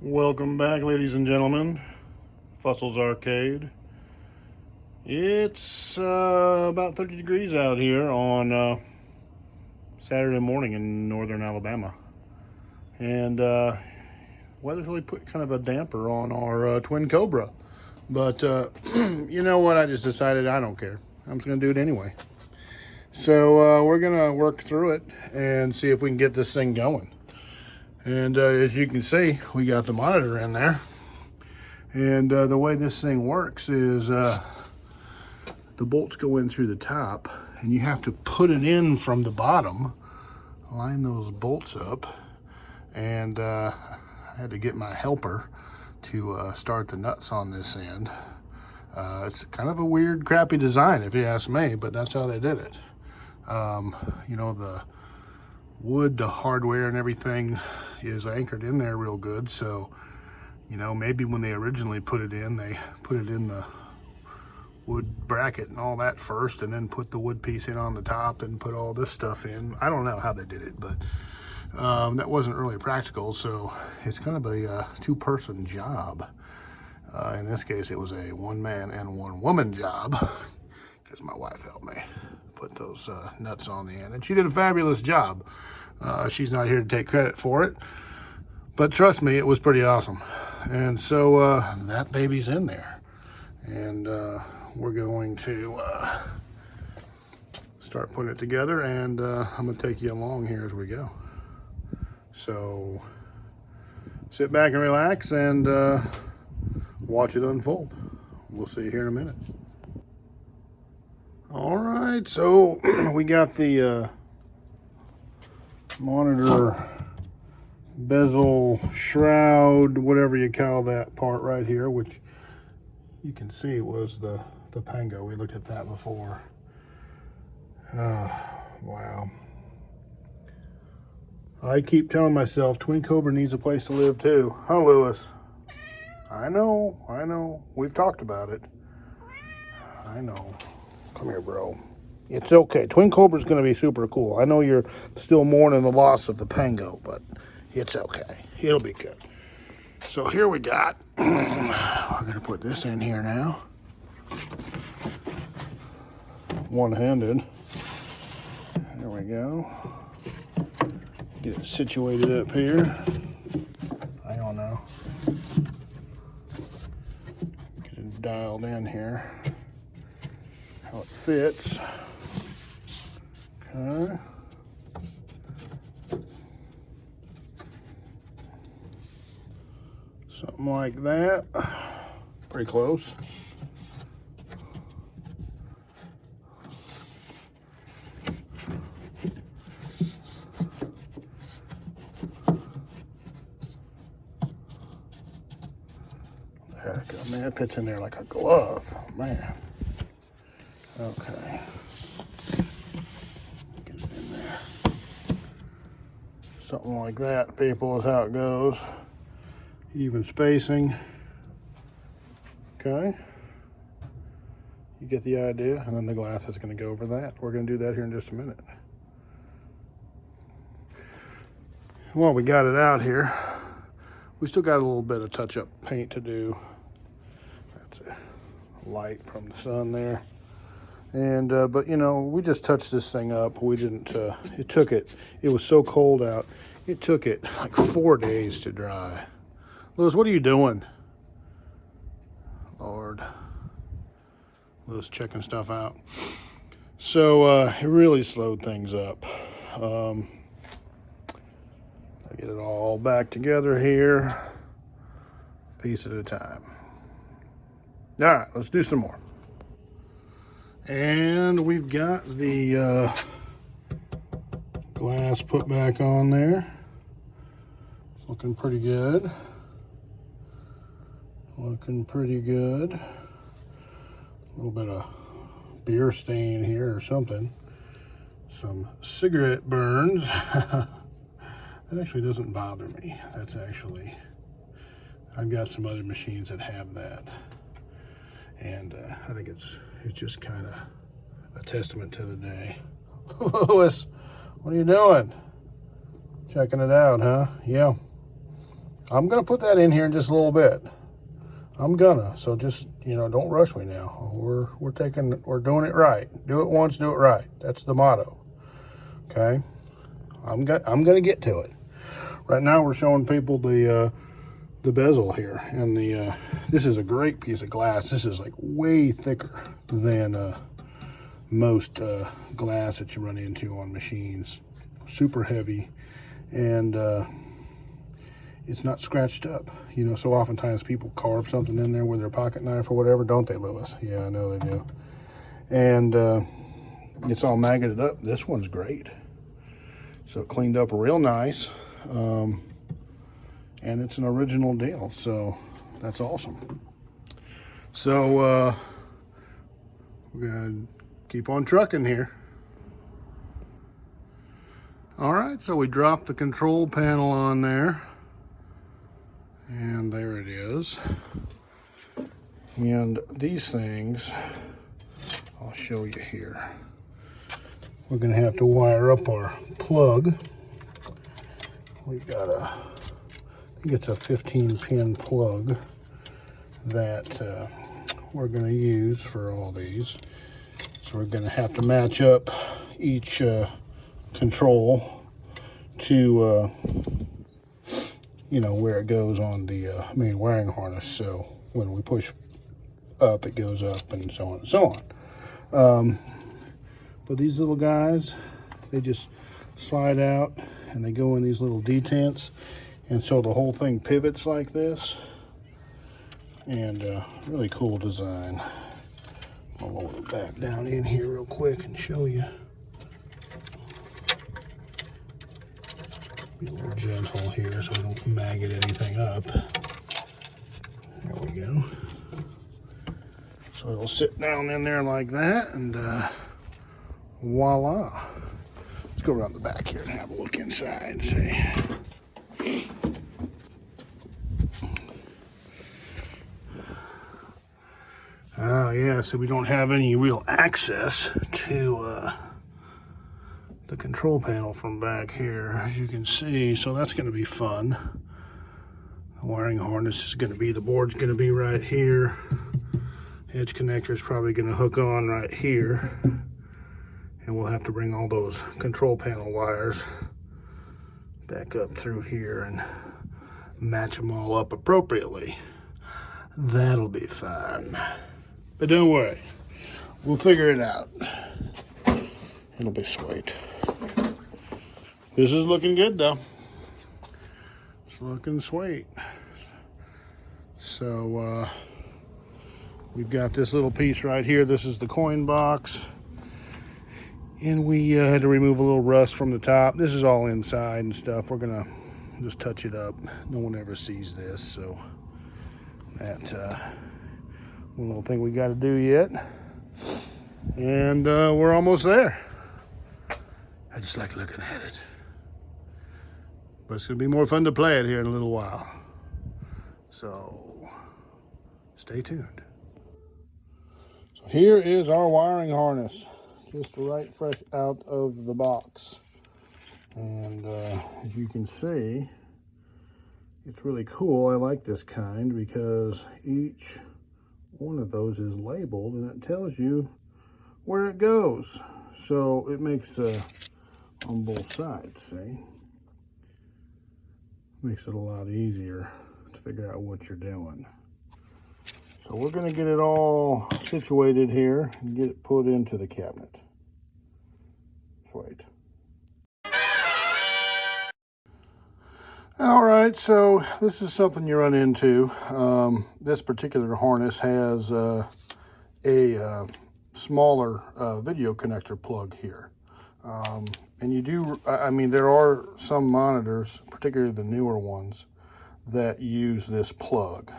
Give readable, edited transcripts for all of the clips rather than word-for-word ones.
Welcome back, ladies and gentlemen. Fussel's Arcade. It's about 30 degrees out here on Saturday morning in northern Alabama. And weather's really put kind of a damper on our twin Cobra. But you know what? I just decided I don't care. I'm just going to do it anyway. So we're going to work through it and see if we can get this thing going. And as you can see, we got the monitor in there. And the way this thing works is the bolts go in through the top, and you have to put it in from the bottom, line those bolts up. And I had to get my helper to start the nuts on this end. It's kind of a weird, crappy design, if you ask me, but that's how they did it. You know, the wood, the hardware and everything is anchored in there real good. So, you know, maybe when they originally put it in, they put it in the wood bracket and all that first, and then put the wood piece in on the top and put all this stuff in. I don't know how they did it, but that wasn't really practical. So it's kind of a two-person job. In this case, it was a one-man and one-woman job, because my wife helped me put those nuts on the end, and she did a fabulous job. She's not here to take credit for it, but trust me, it was pretty awesome. And so that baby's in there, and we're going to start putting it together, and I'm going to take you along here as we go. So sit back and relax and watch it unfold. We'll see you here in a minute. All right, so we got the monitor bezel shroud, whatever you call that part right here, which you can see was the Pango. We looked at that before. Wow. I keep telling myself Twin Cobra needs a place to live too. Huh, Lewis? I know. We've talked about it. I know. Come here, bro. It's okay. Twin Cobra's going to be super cool. I know you're still mourning the loss of the Pango, but it's okay. It'll be good. So here we got, we're going to put this in here now. One-handed. There we go. Get it situated up here. Hang on now. Get it dialed in here. How it fits. Okay. Something like that. Pretty close. There we go. Man, it fits in there like a glove. Man. Okay. Get it in there. Something like that, people, is how it goes. Even spacing. Okay. You get the idea. And then the glass is going to go over that. We're going to do that here in just a minute. Well, we got it out here. We still got a little bit of touch-up paint to do. That's a light from the sun there. And, but you know, we just touched this thing up. We didn't, it was so cold out. It took it like 4 days to dry. Lewis, what are you doing? Lord. Lewis checking stuff out. So, it really slowed things up. Gotta get it all back together here. Piece at a time. All right, let's do some more. And we've got the glass put back on there. It's looking pretty good. Looking pretty good. A little bit of beer stain here or something. Some cigarette burns. That actually doesn't bother me. That's actually, I've got some other machines that have that. And I think it's just kind of a testament to the day. Lewis, what are you doing? Checking it out, huh? Yeah. I'm gonna put that in here in just a little bit. I'm gonna, so just, you know, don't rush me now. We're doing it right. Do it once, do it right. That's the motto. Okay? I'm gonna get to it. Right now we're showing people the bezel here, and this is a great piece of glass. This is like way thicker than most glass that you run into on machines. Super heavy, and it's not scratched up. You know, so oftentimes people carve something in there with their pocket knife or whatever, don't they, Lewis? Yeah, I know they do. And it's all maggoted up. This one's great. So it cleaned up real nice. And it's an original deal, so that's awesome. So we're gonna keep on trucking here. All right, so we dropped the control panel on there, and there it is. And these things, I'll show you here. We're gonna have to wire up our plug. We've got I think it's a 15-pin plug that we're going to use for all these. So we're going to have to match up each control to, you know, where it goes on the main wiring harness. So when we push up, it goes up, and so on and so on. But these little guys, they just slide out and they go in these little detents. And so the whole thing pivots like this, and really cool design. I'll lower it back down in here real quick and show you. Be a little gentle here so we don't maggot anything up. There we go. So it'll sit down in there like that, and voila. Let's go around the back here and have a look inside and see. Oh yeah, so we don't have any real access to the control panel from back here, as you can see, so that's going to be fun. The wiring harness is going to be, the board's going to be right here. Edge connector is probably going to hook on right here, and we'll have to bring all those control panel wires back up through here and match them all up appropriately. That'll be fun. But don't worry, we'll figure it out. It'll be sweet. This is looking good though. It's looking sweet. So we've got this little piece right here. This is the coin box. And we had to remove a little rust from the top. This is all inside and stuff. We're gonna just touch it up. No one ever sees this, so that one little thing we got to do yet, and we're almost there. I just like looking at it, but it's gonna be more fun to play it here in a little while, so stay tuned. So here is our wiring harness, just right fresh out of the box, and as you can see, it's really cool. I like this kind because each one of those is labeled and it tells you where it goes, so it makes on both sides, see, makes it a lot easier to figure out what you're doing. So we're going to get it all situated here and get it put into the cabinet. Sweet. All right, so this is something you run into. This particular harness has a smaller video connector plug here. And you do, I mean, there are some monitors, particularly the newer ones, that use this plug.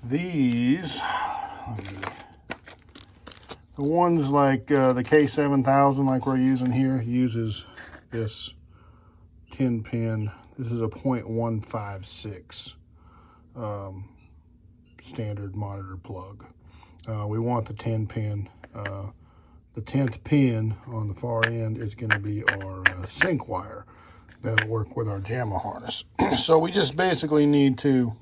These, the ones like the K7000, like we're using here, uses this 10-pin. This is a 0.156 standard monitor plug. We want the 10-pin. The 10th pin on the far end is going to be our sync wire. that'll work with our JAMA harness. So we just basically need to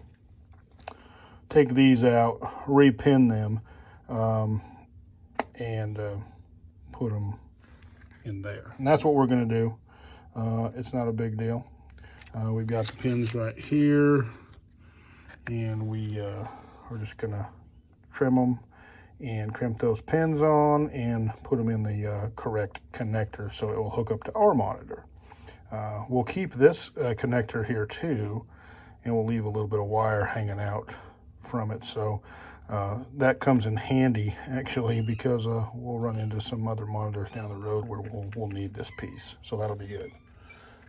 take these out, repin them, and put them in there. And that's what we're going to do. It's not a big deal. We've got the pins right here, and we are just going to trim them and crimp those pins on and put them in the correct connector so it will hook up to our monitor. We'll keep this connector here too, and we'll leave a little bit of wire hanging out from it. So that comes in handy actually, because we'll run into some other monitors down the road where we'll need this piece. So that'll be good.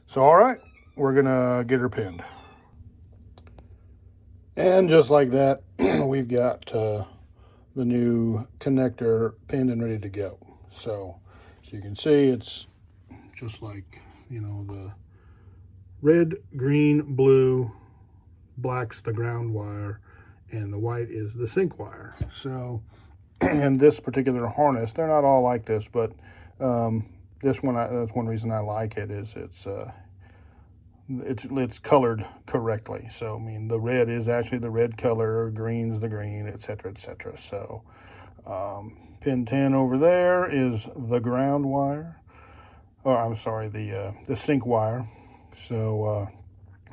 So all right, we're gonna get her pinned. And just like that, we've got the new connector pinned and ready to go. So as you can see, it's just like, you know, the red, green, blue, black's the ground wire, and the white is the sync wire. So in this particular harness, they're not all like this, but this one, that's one reason I like it, is it's colored correctly. So I mean, the red is actually the red color, green's the green, etc., etc. So pin 10 over there is the ground wire, or I'm sorry, the sync wire. So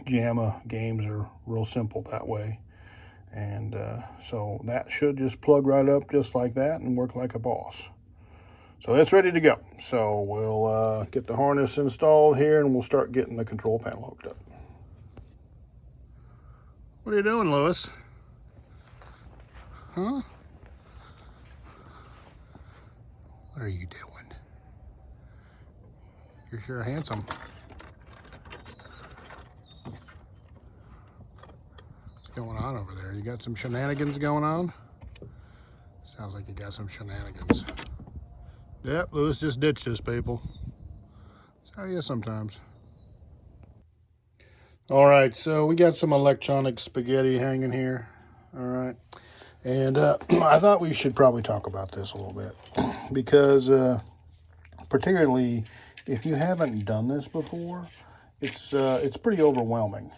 JAMA games are real simple that way, and so that should just plug right up just like that and work like a boss. So it's ready to go. So we'll get the harness installed here, and we'll start getting the control panel hooked up. What are you doing, Lewis? Huh? What are you doing? You're sure handsome. What's going on over there? You got some shenanigans going on? Sounds like you got some shenanigans. Yep, Lewis just ditched us, people. That's how he is sometimes. All right, so we got some electronic spaghetti hanging here. All right, and I thought we should probably talk about this a little bit, because particularly if you haven't done this before, it's pretty overwhelming.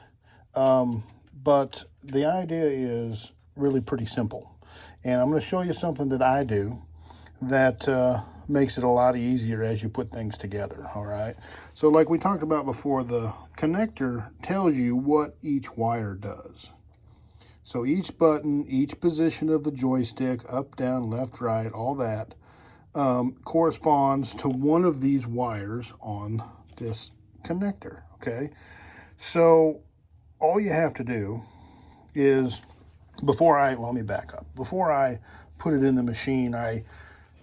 But the idea is really pretty simple, and I'm going to show you something that I do that makes it a lot easier as you put things together. All right, so like we talked about before, the connector tells you what each wire does. So each button, each position of the joystick, up, down, left, right, all that corresponds to one of these wires on this connector. Okay, so all you have to do is, let me back up. Before I put it in the machine, I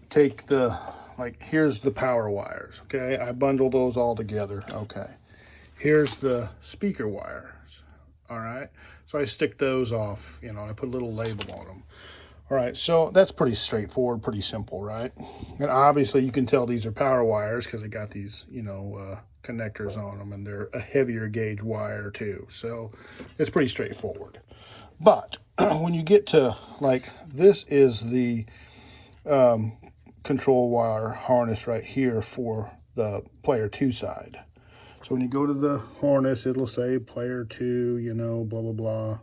take here's the power wires, okay? I bundle those all together, okay. Here's the speaker wires, all right? So I stick those off, you know, I put a little label on them. All right, so that's pretty straightforward, pretty simple, right? And obviously you can tell these are power wires because they got these, you know, connectors on them, and they're a heavier gauge wire too. So it's pretty straightforward. But when you get to, like, this is the control wire harness right here for the player 2 side. So when you go to the harness, it'll say player 2, you know, blah, blah, blah,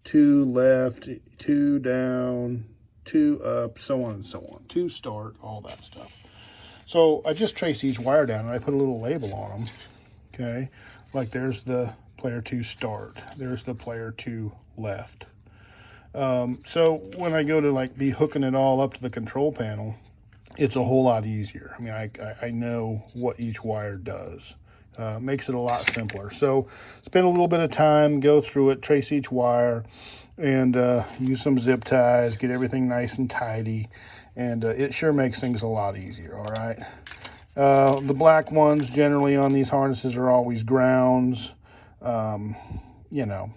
2 left, 2 down, 2 up, so on and so on, 2 start, all that stuff. So I just trace each wire down and I put a little label on them, okay? Like there's the player 2 start, there's the player 2 left. So when I go to like be hooking it all up to the control panel, it's a whole lot easier. I mean, I know what each wire does. Makes it a lot simpler. So spend a little bit of time, go through it, trace each wire, and use some zip ties, get everything nice and tidy, and it sure makes things a lot easier, all right? The black ones generally on these harnesses are always grounds, you know,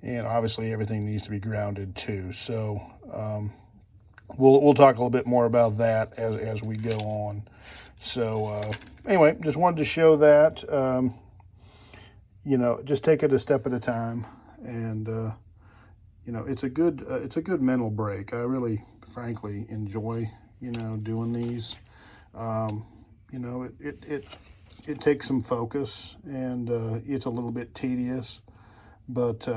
and obviously everything needs to be grounded too. So we'll talk a little bit more about that as we go on. So anyway, just wanted to show that, you know, just take it a step at a time, and you know, it's a good mental break. I really, frankly, enjoy, you know, doing these. You know, it it takes some focus, and it's a little bit tedious, but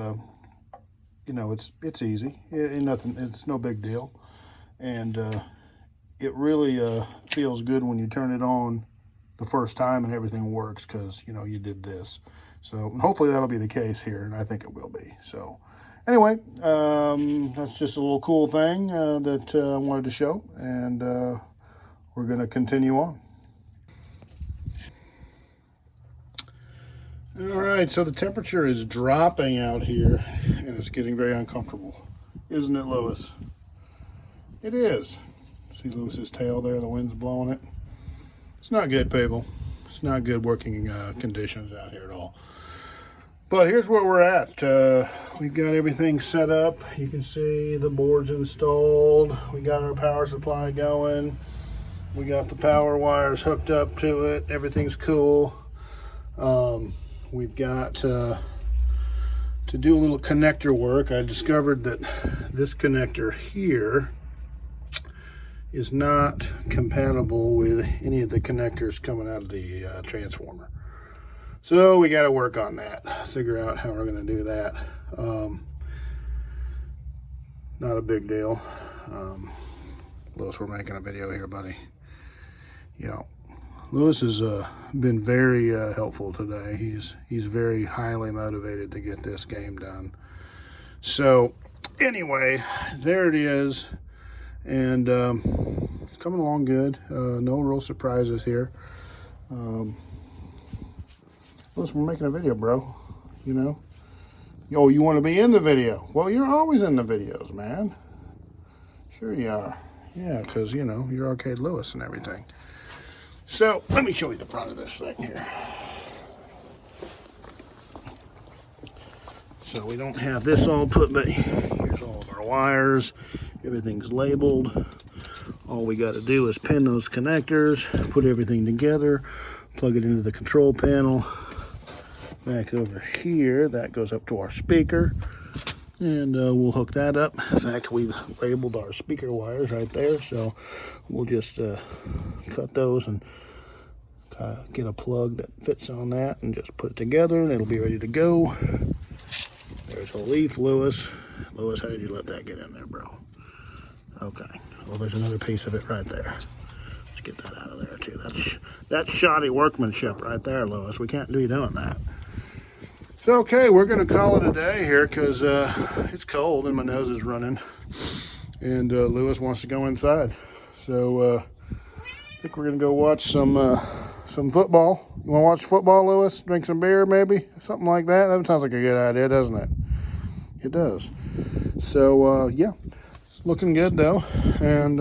you know, it's easy. Nothing. It's no big deal, and it really feels good when you turn it on the first time and everything works, because you know you did this. So hopefully that'll be the case here, and I think it will be. So anyway, that's just a little cool thing that I wanted to show, and we're going to continue on. All right, so the temperature is dropping out here, and it's getting very uncomfortable. Isn't it, Lewis? It is. See Lewis's tail there? The wind's blowing it. It's not good, people. It's not good working conditions out here at all. But here's where we're at. We've got everything set up. You can see the boards installed. We got our power supply going. We got the power wires hooked up to it. Everything's cool. We've got to do a little connector work. I discovered that this connector here is not compatible with any of the connectors coming out of the transformer. So we got to work on that, figure out how we're going to do that. Not a big deal. Lewis, we're making a video here, buddy. Yeah. Lewis has been very helpful today. He's very highly motivated to get this game done. So anyway, there it is, and it's coming along good. No real surprises here. Lewis, we're making a video, bro. You know. Oh, you want to be in the video? Well, you're always in the videos, man. Sure you are. Yeah, because you know you're Arcade Lewis and everything. So, let me show you the front of this thing here. So, we don't have this all put, but here's all of our wires. Everything's labeled. All we got to do is pin those connectors, put everything together, plug it into the control panel. Back over here, that goes up to our speaker. And we'll hook that up. In fact, we've labeled our speaker wires right there, so we'll just cut those and get a plug that fits on that and just put it together, and it'll be ready to go. There's a leaf, Lewis. Lewis, how did you let that get in there, bro? Okay. Well, there's another piece of it right there. Let's get that out of there, too. That's shoddy workmanship right there, Lewis. We can't be doing that. So, okay, we're going to call it a day here because it's cold and my nose is running. And Lewis wants to go inside. So, I think we're going to go watch some football. You want to watch football, Lewis? Drink some beer, maybe? Something like that? That sounds like a good idea, doesn't it? It does. So, yeah. It's looking good, though. And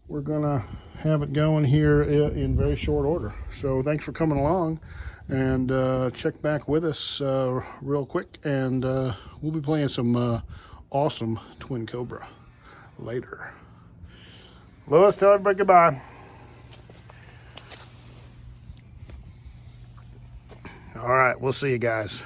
we're going to have it going here in very short order. So, thanks for coming along. And check back with us real quick, and we'll be playing some awesome Twin Cobra later. Lewis, tell everybody goodbye. All right, we'll see you guys.